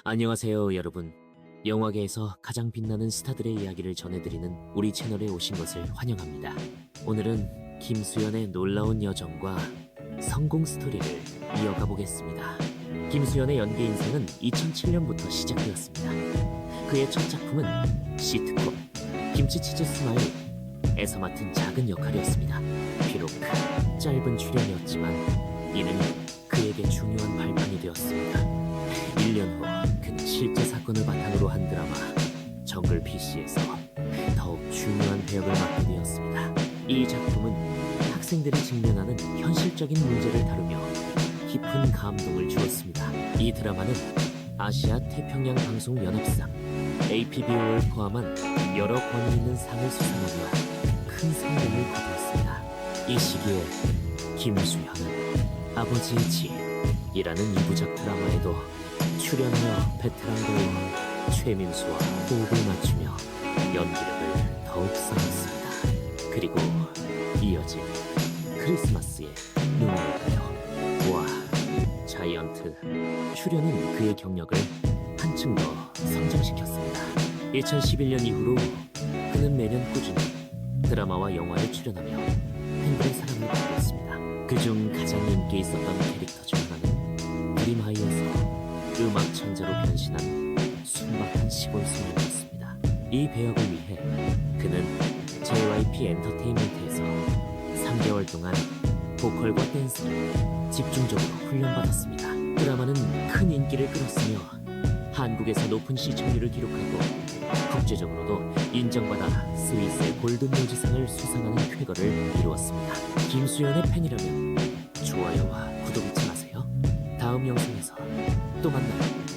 안녕하세요, 여러분. 영화계에서 가장 빛나는 스타들의 이야기를 전해드리는 우리 채널에 오신 것을 환영합니다. 오늘은 김수현의 놀라운 여정과 성공 스토리를 이어가 보겠습니다. 김수현의 연기 인생은 2007년부터 시작되었습니다. 그의 첫 작품은 시트콤 김치치즈 스마일에서 맡은 작은 역할이었습니다. 비록 짧은 출연이었지만 이는 그에게 중요한 발판이 되었습니다. 1년 후 그는 실제 사건을 바탕으로 한 드라마 정글 PC에서 더욱 중요한 배역을 맡게 되었습니다. 이 작품은 학생들이 직면하는 현실적인 문제를 다루며 깊은 감동을 주었습니다. 이 드라마는 아시아 태평양 방송 연합상 APBO를 포함한 여러 권위 있는 상을 수상하며 큰 성공을 거두었습니다. 이 시기에 김수현은 아버지의 지이라는 2부작 드라마에도 출연하여 베테랑 배우 최민수와 호흡을 맞추며 연기력을 더욱 쌓았습니다. 그리고 이어진 크리스마스의 눈물가요. 와, 자이언트 출연은 그의 경력을 한층 더 성장시켰습니다. 2011년 이후로 그는 매년 꾸준히 드라마와 영화에 출연하며 팬들의 사랑을 받고 있습니다. 그중 가장 인기 있었던 캐릭터 중 하나는 그림하이에서 음악 천재로 변신한 순박한 시골 소년이었습니다. 이 배역을 위해 그는 JYP 엔터테인먼트에서 3개월 동안 보컬과 댄스를 집중적으로 훈련받았습니다. 드라마는 큰 인기를 끌었으며 한국에서 높은 시청률을 기록하고 국제적으로도 인정받아 스위스의 골든로즈상을 수상하는 쾌거를 이루었습니다. 김수현의 팬이라면 좋아요와 구독 잊지 마세요. 다음 영상에서 또 만나요.